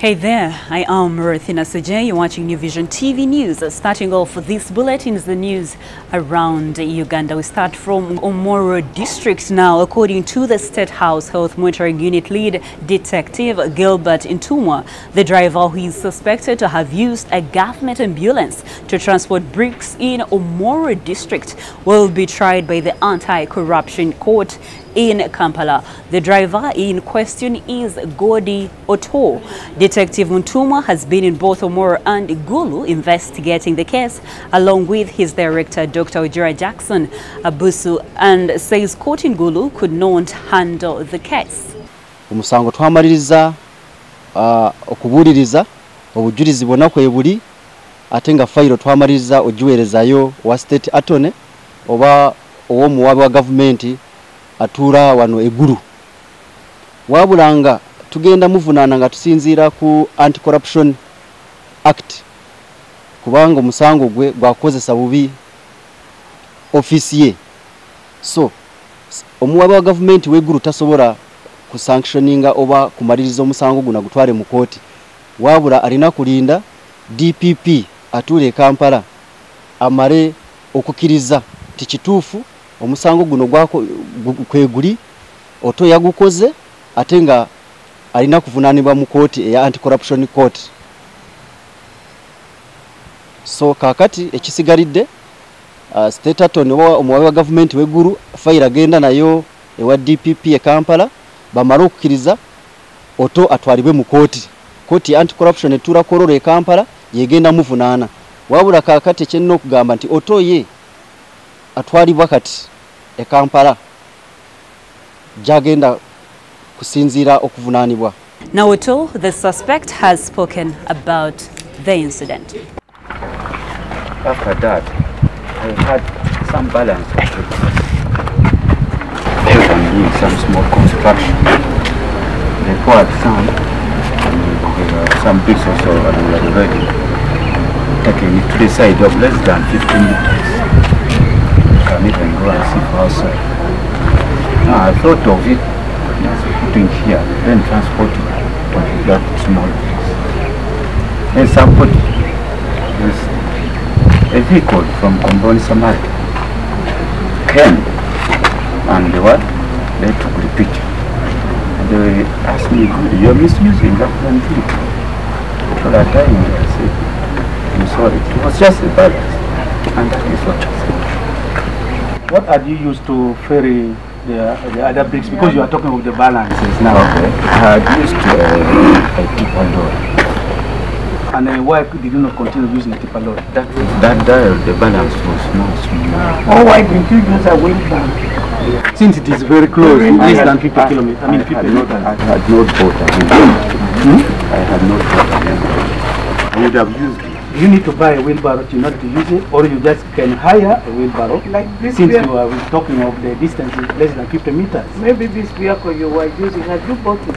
Hey there, I am Ruthina Sejay. You're watching New Vision TV News. Starting off with this bulletin is the news around Uganda. We start from Omoro district now. According to the State House Health Monitoring Unit lead, Detective Gilbert Ntumwa, the driver who is suspected to have used a government ambulance to transport bricks in Omoro district will be tried by the Anti-Corruption Court in Kampala. The driver in question is Godi Oto. Detective Ntumwa has been in both Omoro and Gulu investigating the case, along with his director, Dr. Ojira Jackson Abusu, and says court in Gulu could not handle the case. Umusango twamaliriza okubuliriza obujulizi bwonna kwebuli ate nga fayiro twamaliriza ogiweerezayo wa state attorney oba owomuwabi wa gavumenti atuura wano eggulu. Wabulanga tugenda muvunaana nga tusinziira ku Anti-Corruption Act kubanga omusango gwe gwakozesa bubi office ye. So omuwabi wa gavumenti w'eggulu tasobola kusanctioninga oba kumaliriza omusango guno gutwale mu kooti. Wabula alina kulinda DPP atuule Kampala amale okukkiriza tikituufu omusango guno kweguli Oto yagukoze ate nga alina kuvunaanibwa mu kooti eya Anti-Corruption Court. So kakati ekisigalidde state attorney omuwabi wa gavumenti w'eggulu fayiro agenda nayo ewa DPP e Kampala bamala okukkiriza Oto atwalibwe mu kooti. Kooti ya Anti-Corruption etuula Kololo e Kampala yegenda muvunaana. Wabula kakati ekyenina okugamba nti Oto ye atwalibwa kati e Kampala jagenda kusinziira okuvunaanibwa. Now Oto, the suspect, has spoken about the incident. After that, I had some balance of it. I'm doing some small construction. They poured some, and some bits also already taken it to the side of less than 15 meters. Can even go and see for outside. Now I thought of it, putting here, then transporting to that small place. Then somebody, there's a vehicle from Komboni Samari came and they took the picture. And they asked me, you're misusing government vehicle. So that time I said, I'm sorry, it was just a balance. And that is what I said. What had you used to ferry the other bricks? Because you are talking of the balances now. Okay. I had used a tipper load. And why did you not continue using a tipper load? That dial, the balance was not small. Oh, why didn't you use a wheelbarrow? Since it is very close, less than 50 kilometers. I mean, 50 meters. I had not bought a wheelbarrow. I had not bought a wheelbarrow. I would have used it. You need to buy a wheelbarrow in order to use it, or you just can hire a wheelbarrow. Like this since vehicle. you are talking of the distance is less than 50 meters. Maybe this vehicle you were using, have you bought it?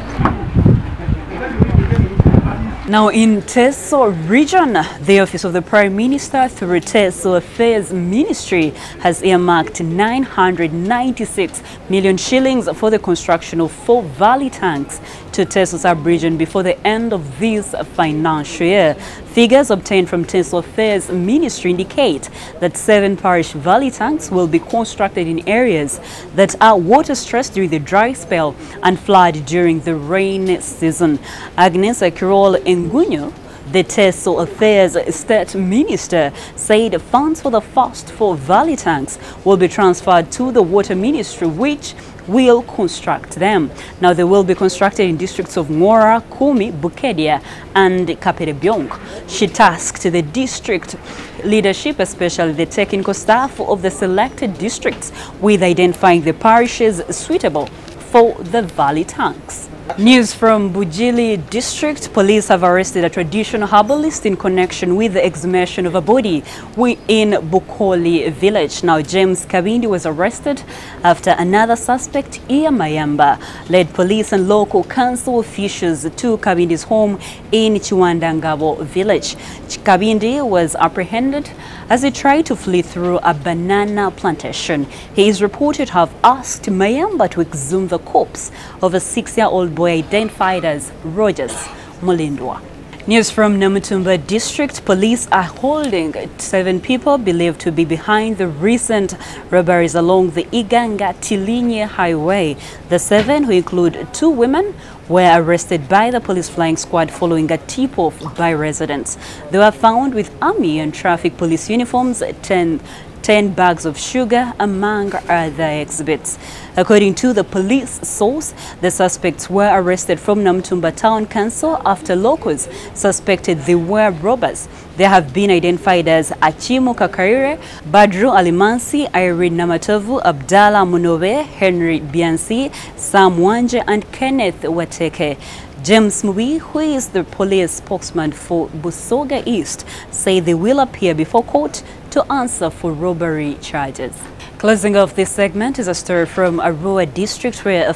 Now in Teso region, the Office of the Prime Minister through Teso Affairs Ministry has earmarked 996 million shillings for the construction of 4 valley tanks to Teso sub-region before the end of this financial year. Figures obtained from Teso Affairs Ministry indicate that 7 parish valley tanks will be constructed in areas that are water stressed during the dry spell and flood during the rain season. Agnes Akirol Ngunyo, the Teso Affairs State Minister, said funds for the first 4 valley tanks will be transferred to the Water Ministry, which will construct them. Now they will be constructed in districts of Ngora, Kumi, Bukedia and Kaperebyonk. She tasked the district leadership, especially the technical staff of the selected districts, with identifying the parishes suitable for the valley tanks. News from Bujili district. Police have arrested a traditional herbalist in connection with the exhumation of a body in Bukoli village. Now James Kabindi was arrested after another suspect, Iya Mayamba, led police and local council officials to Kabindi's home in Chiwandangabo village. Kabindi was apprehended as he tried to flee through a banana plantation. He is reported to have asked Mayamba to exhume the corpse of a 6-year-old boy identified as Rogers. Mulindwa. News from Namutumba district. Police are holding 7 people believed to be behind the recent robberies along the Iganga-Tilinye highway. The 7, who include 2 women, were arrested by the police flying squad following a tip-off by residents. They were found with army and traffic police uniforms, 10 bags of sugar, among other exhibits. According to the police source, the suspects were arrested from Namutumba Town Council after locals suspected they were robbers. They have been identified as Achimu Kakaire, Badru Alimansi, Irene Namatovu, Abdallah Munobe, Henry Biansi, Sam Wanje, and Kenneth Wateke. James Mui, who is the police spokesman for Busoga East, say they will appear before court to answer for robbery charges. Closing off this segment is a story from Arua district where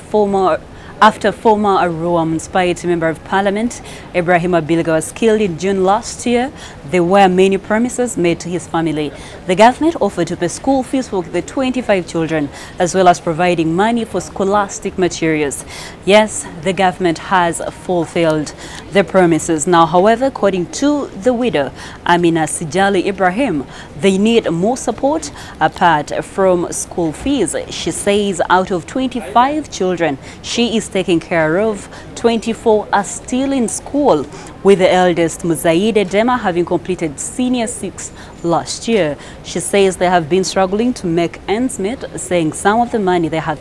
after former Arua municipality member of parliament Ibrahim Abilga was killed in June last year, there were many promises made to his family. The government offered to pay school fees for the 25 children, as well as providing money for scholastic materials. Yes, the government has fulfilled the promises. Now, however, according to the widow, Amina Sijali Ibrahim, they need more support apart from school fees. She says out of 25 children she is taking care of, 24 are still in school, with the eldest Muzaide Dema having completed Senior 6 last year. She says they have been struggling to make ends meet, saying some of the money they have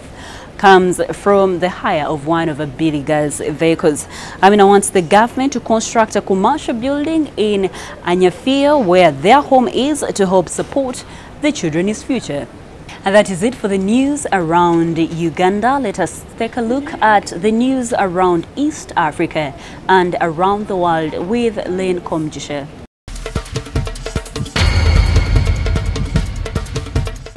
comes from the hire of one of Abiliga's vehicles. Amina wants the government to construct a commercial building in Anyafia where their home is to help support the children's future. And that is it for the news around Uganda. Let us take a look at the news around East Africa and around the world with Lynn Komjisha.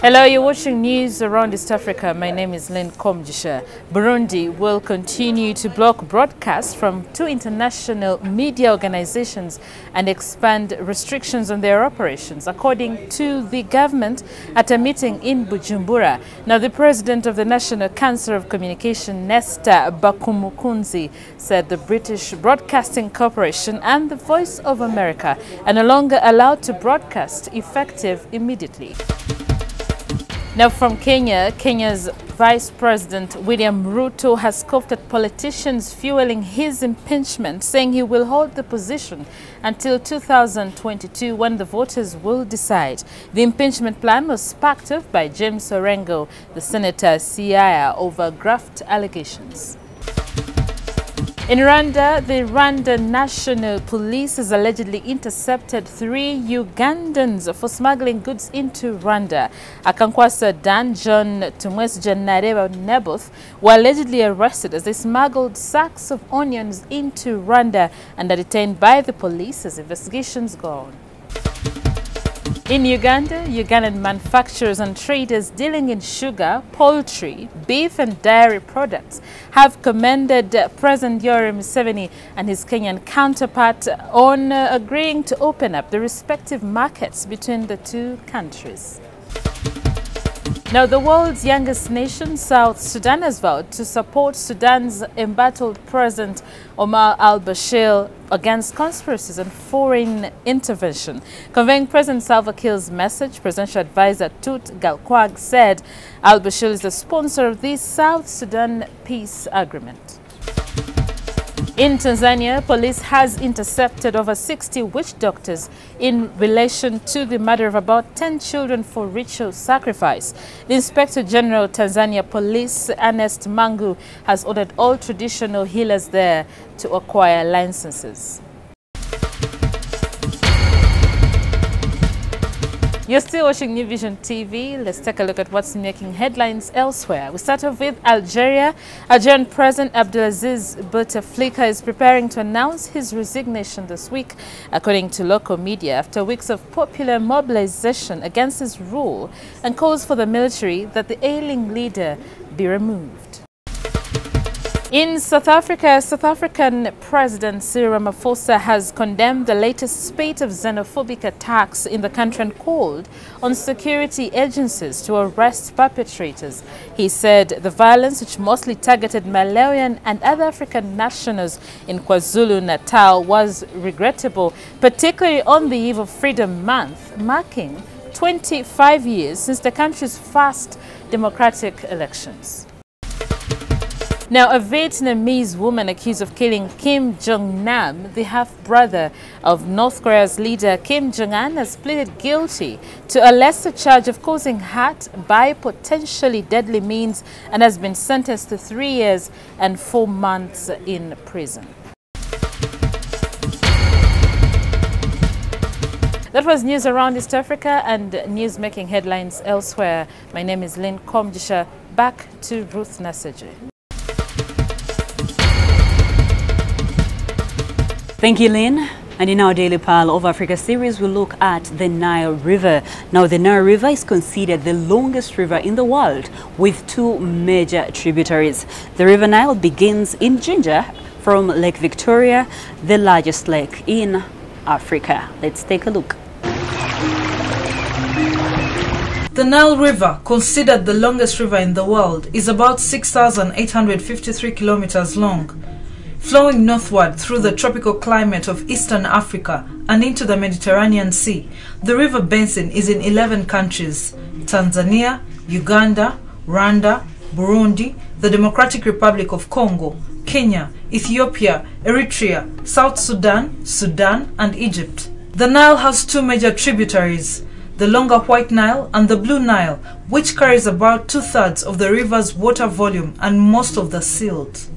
Hello, you're watching news around East Africa. My name is Lynn Komjisha. Burundi will continue to block broadcasts from 2 international media organizations and expand restrictions on their operations, according to the government at a meeting in Bujumbura. Now, the president of the National Council of Communication, Nesta Bakumukunzi, said the British Broadcasting Corporation and the Voice of America are no longer allowed to broadcast effective immediately. Now from Kenya, Kenya's Vice President William Ruto has scoffed at politicians fueling his impeachment, saying he will hold the position until 2022 when the voters will decide. The impeachment plan was sparked off by James Orengo, the senator Siaya, over graft allegations. In Rwanda, the Rwanda National Police has allegedly intercepted 3 Ugandans for smuggling goods into Rwanda. Akankwasa Dan, John Tumwesja and Nareba Neboth were allegedly arrested as they smuggled sacks of onions into Rwanda and are detained by the police as investigations go on. In Uganda, Ugandan manufacturers and traders dealing in sugar, poultry, beef and dairy products have commended President Yoweri Museveni and his Kenyan counterpart on agreeing to open up the respective markets between the 2 countries. Now, the world's youngest nation, South Sudan, has vowed to support Sudan's embattled President Omar al-Bashir against conspiracies and foreign intervention. Conveying President Salva Kiir's message, Presidential Advisor Tut Galkwag said al-Bashir is the sponsor of the South Sudan peace agreement. In Tanzania, police has intercepted over 60 witch doctors in relation to the murder of about 10 children for ritual sacrifice. The Inspector General Tanzania Police, Ernest Mangu, has ordered all traditional healers there to acquire licenses. You're still watching New Vision TV. Let's take a look at what's making headlines elsewhere. We start off with Algeria. Algerian President Abdelaziz Bouteflika is preparing to announce his resignation this week, according to local media, after weeks of popular mobilization against his rule and calls for the military that the ailing leader be removed. In South Africa, South African President Cyril Ramaphosa has condemned the latest spate of xenophobic attacks in the country and called on security agencies to arrest perpetrators. He said the violence, which mostly targeted Malawian and other African nationals in KwaZulu-Natal, was regrettable, particularly on the eve of Freedom Month, marking 25 years since the country's first democratic elections. Now, a Vietnamese woman accused of killing Kim Jong-nam, the half-brother of North Korea's leader Kim Jong-un, has pleaded guilty to a lesser charge of causing hurt by potentially deadly means and has been sentenced to 3 years and 4 months in prison. That was news around East Africa and news making headlines elsewhere. My name is Lynn Komjisha. Back to Ruth Naseje. Thank you, Lynn. And in our Daily Pile of Africa series, we look at the Nile River. Now, the Nile River is considered the longest river in the world with 2 major tributaries. The River Nile begins in Jinja from Lake Victoria, the largest lake in Africa. Let's take a look. The Nile River, considered the longest river in the world, is about 6,853 kilometers long. Flowing northward through the tropical climate of Eastern Africa and into the Mediterranean Sea, the river basin is in 11 countries: Tanzania, Uganda, Rwanda, Burundi, the Democratic Republic of Congo, Kenya, Ethiopia, Eritrea, South Sudan, Sudan, and Egypt. The Nile has 2 major tributaries: the longer White Nile and the Blue Nile, which carries about 2/3 of the river's water volume and most of the silt.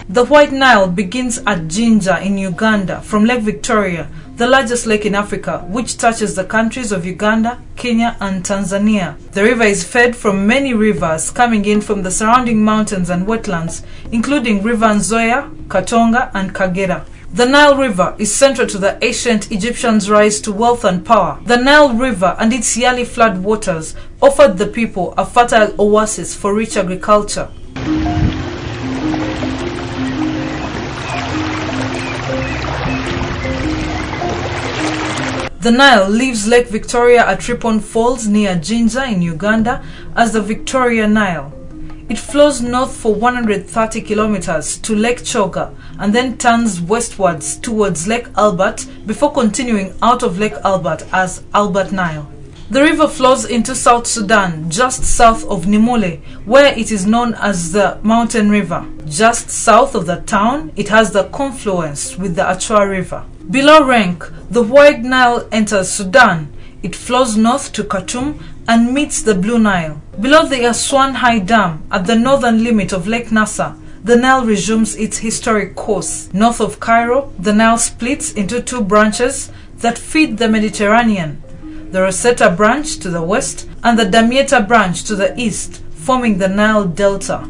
The White Nile begins at Jinja in Uganda from Lake Victoria, the largest lake in Africa, which touches the countries of Uganda, Kenya, and Tanzania. The river is fed from many rivers coming in from the surrounding mountains and wetlands, including River Nzoia, Katonga, and Kagera. The Nile River is central to the ancient Egyptians' rise to wealth and power. The Nile River and its yearly flood waters offered the people a fertile oasis for rich agriculture. The Nile leaves Lake Victoria at Ripon Falls near Jinja in Uganda as the Victoria Nile. It flows north for 130 kilometers to Lake Choga and then turns westwards towards Lake Albert before continuing out of Lake Albert as Albert Nile. The river flows into South Sudan just south of Nimule, where it is known as the Mountain River. Just south of the town, it has the confluence with the Achua River. Below Renk, the White Nile enters Sudan. It flows north to Khartoum and meets the Blue Nile. Below the Aswan High Dam, at the northern limit of Lake Nasser, the Nile resumes its historic course. North of Cairo, the Nile splits into 2 branches that feed the Mediterranean: the Rosetta branch to the west and the Damietta branch to the east, forming the Nile Delta.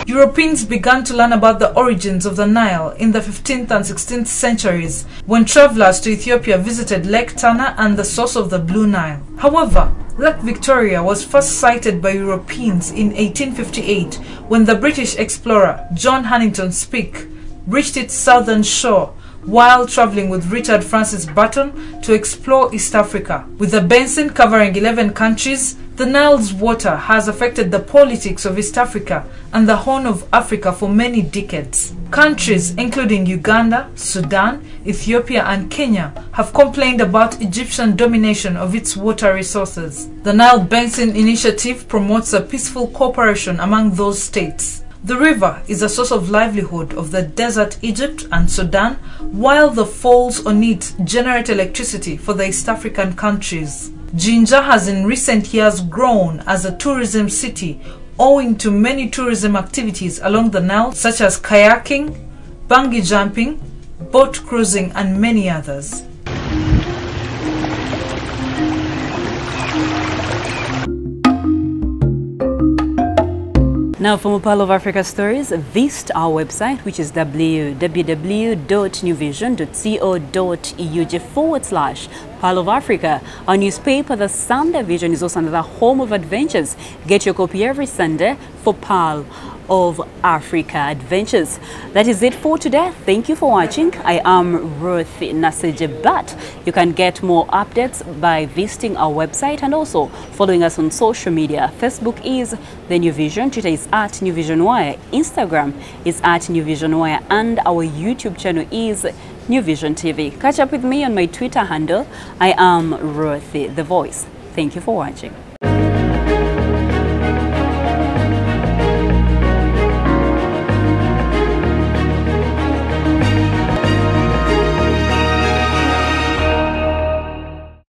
Europeans began to learn about the origins of the Nile in the 15th and 16th centuries when travelers to Ethiopia visited Lake Tana and the source of the Blue Nile. However, Lake Victoria was first sighted by Europeans in 1858 when the British explorer John Hannington Speke reached its southern shore while traveling with Richard Francis Burton to explore East Africa. With the basin covering 11 countries, the Nile's water has affected the politics of East Africa and the Horn of Africa for many decades. Countries including Uganda, Sudan, Ethiopia, and Kenya have complained about Egyptian domination of its water resources. The Nile Basin Initiative promotes a peaceful cooperation among those states. The river is a source of livelihood of the desert Egypt and Sudan, while the falls on it generate electricity for the East African countries. Jinja has in recent years grown as a tourism city owing to many tourism activities along the Nile such as kayaking, bungee jumping, boat cruising, and many others. Now, for more Pearl of Africa stories, visit our website, which is www.newvision.co.ug/Pearl of Africa. Our newspaper, the Sunday Vision, is also another home of adventures. Get your copy every Sunday for Pearl of Africa Adventures. That is it for today. Thank you for watching. I am Ruth Nasejebat. You can get more updates by visiting our website and also following us on social media. Facebook is The New Vision, Twitter is @NewVisionWire, Instagram is @NewVisionWire, and our YouTube channel is New Vision TV. Catch up with me on my Twitter handle. I am Ruth the Voice. Thank you for watching.